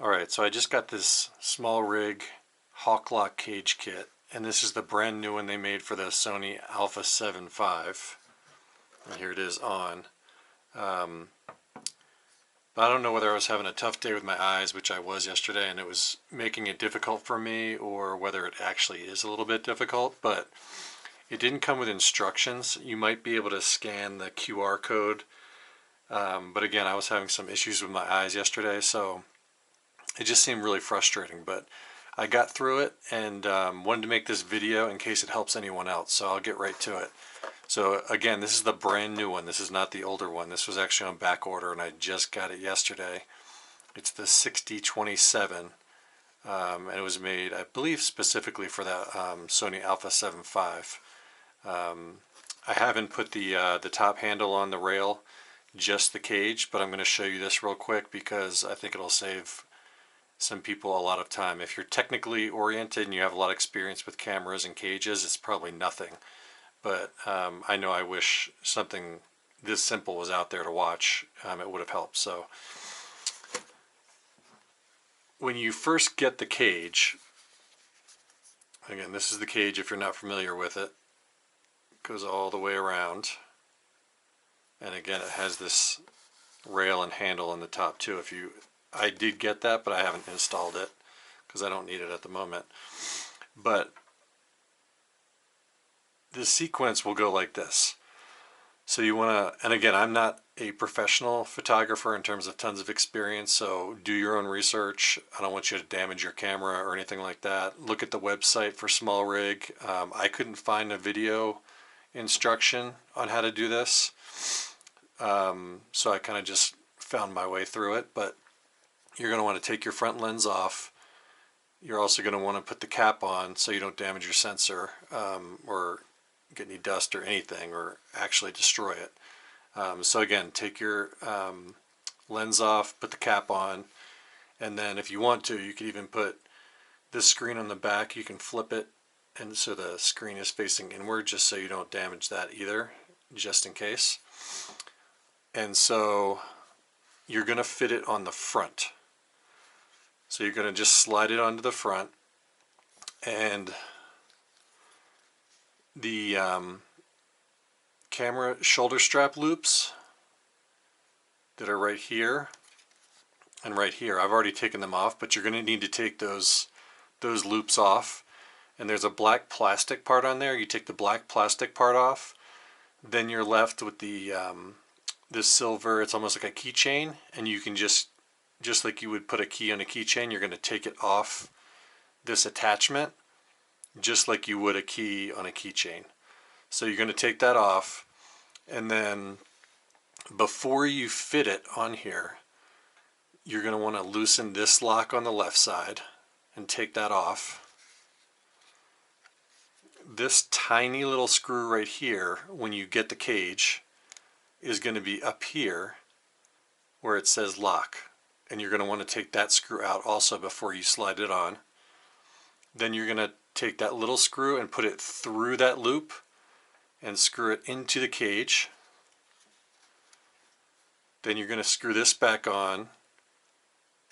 Alright, so I just got this SmallRig Hawklock cage kit, and this is the brand new one they made for the Sony Alpha 7.5. And here it is on. But I don't know whether I was having a tough day with my eyes, which I was yesterday, and it was making it difficult for me, or whether it actually is a little bit difficult, but it didn't come with instructions. You might be able to scan the QR code, but again, I was having some issues with my eyes yesterday, so it just seemed really frustrating, but I got through it and wanted to make this video in case it helps anyone else, so I'll get right to it. So again, this is the brand new one. This is not the older one. This was actually on back order and I just got it yesterday. It's the 6027 and it was made, I believe, specifically for that Sony Alpha 7.5. I haven't put the top handle on the rail, just the cage, but I'm going to show you this real quick because I think it'll save some people a lot of time. If you're technically oriented and you have a lot of experience with cameras and cages, it's probably nothing. But I know I wish something this simple was out there to watch. It would have helped. So when you first get the cage, again, this is the cage if you're not familiar with it. It goes all the way around. And again, it has this rail and handle on the top too. I did get that, but I haven't installed it because I don't need it at the moment. But the sequence will go like this. So you want to, and again, I'm not a professional photographer in terms of tons of experience, so do your own research. I don't want you to damage your camera or anything like that. Look at the website for SmallRig. I couldn't find a video instruction on how to do this, so I kind of just found my way through it. But you're going to want to take your front lens off. You're also going to want to put the cap on so you don't damage your sensor or get any dust or anything or actually destroy it. So again, take your lens off, put the cap on, and then if you want to, you could even put this screen on the back. You can flip it and so the screen is facing inward just so you don't damage that either, just in case. And so you're going to fit it on the front. So you're going to just slide it onto the front, and the camera shoulder strap loops that are right here and right here, I've already taken them off, but you're going to need to take those loops off. And there's a black plastic part on there. You take the black plastic part off, then you're left with the this silver, it's almost like a keychain, and you can just like you would put a key on a keychain, you're going to take it off this attachment just like you would a key on a keychain. So you're going to take that off, and then before you fit it on here, you're going to want to loosen this lock on the left side and take that off. This tiny little screw right here, when you get the cage, is going to be up here where it says lock. And you're going to want to take that screw out also before you slide it on. Then you're going to take that little screw and put it through that loop and screw it into the cage. Then you're going to screw this back on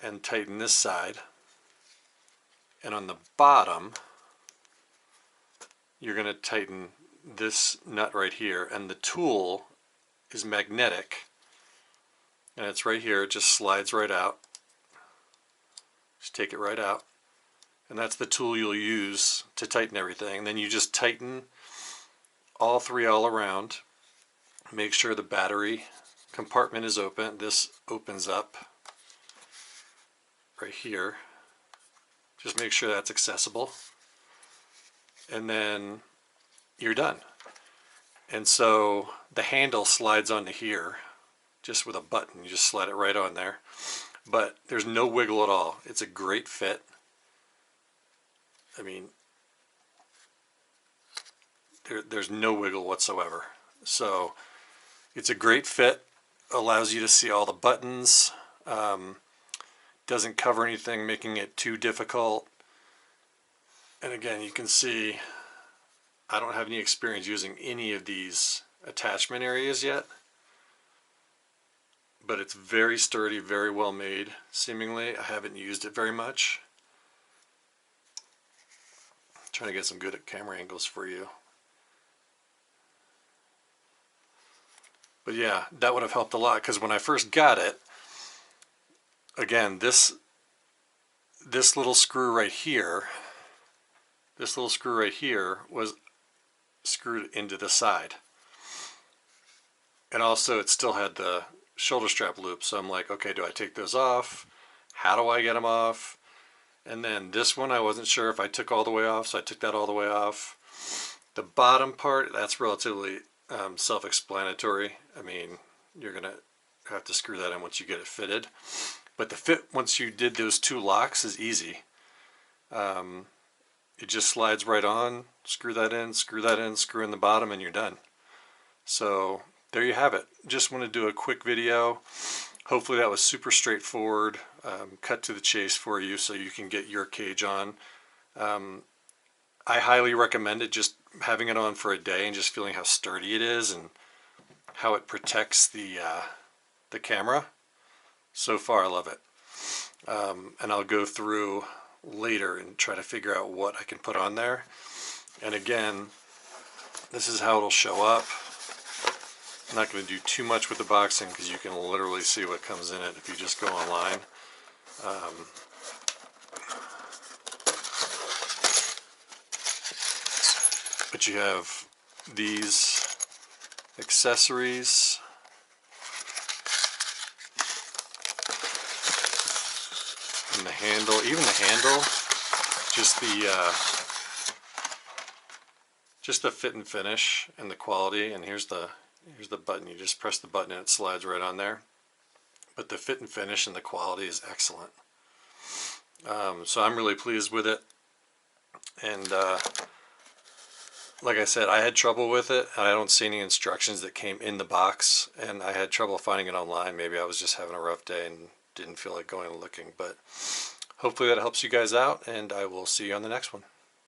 and tighten this side. And on the bottom, you're going to tighten this nut right here. And the tool is magnetic. And it's right here, it just slides right out. Just take it right out. And that's the tool you'll use to tighten everything. And then you just tighten all three all around. Make sure the battery compartment is open. This opens up right here. Just make sure that's accessible. And then you're done. And so the handle slides onto here. Just with a button, you just slide it right on there. But there's no wiggle at all. It's a great fit. I mean, there's no wiggle whatsoever. So it's a great fit. Allows you to see all the buttons. Doesn't cover anything, making it too difficult. And again, you can see I don't have any experience using any of these attachment areas yet. but it's very sturdy, very well made, seemingly. I haven't used it very much. I'm trying to get some good camera angles for you. But yeah, that would have helped a lot, because when I first got it, again, this little screw right here, was screwed into the side. And also it still had the shoulder strap loop, so I'm like, okay, do I take those off? How do I get them off? And then this one I wasn't sure if I took all the way off, so I took that all the way off. The bottom part, that's relatively self-explanatory. I mean, you're gonna have to screw that in once you get it fitted. But the fit, once you did those two locks, is easy. It just slides right on, screw that in, screw in the bottom, and you're done. So there you have it. Just want to do a quick video. Hopefully that was super straightforward, cut to the chase for you so you can get your cage on. I highly recommend it, just having it on for a day and just feeling how sturdy it is and how it protects the camera. So far I love it. And I'll go through later and try to figure out what I can put on there. And again, this is how it'll show up. I'm not going to do too much with the boxing because you can literally see what comes in it if you just go online. But you have these accessories. And the handle, even the handle, just the fit and finish and the quality. And here's the button. You just press the button and it slides right on there. But the fit and finish and the quality is excellent. So I'm really pleased with it. And like I said, I had trouble with it. I don't see any instructions that came in the box, and I had trouble finding it online. Maybe I was just having a rough day and didn't feel like going and looking. But hopefully that helps you guys out, and I will see you on the next one.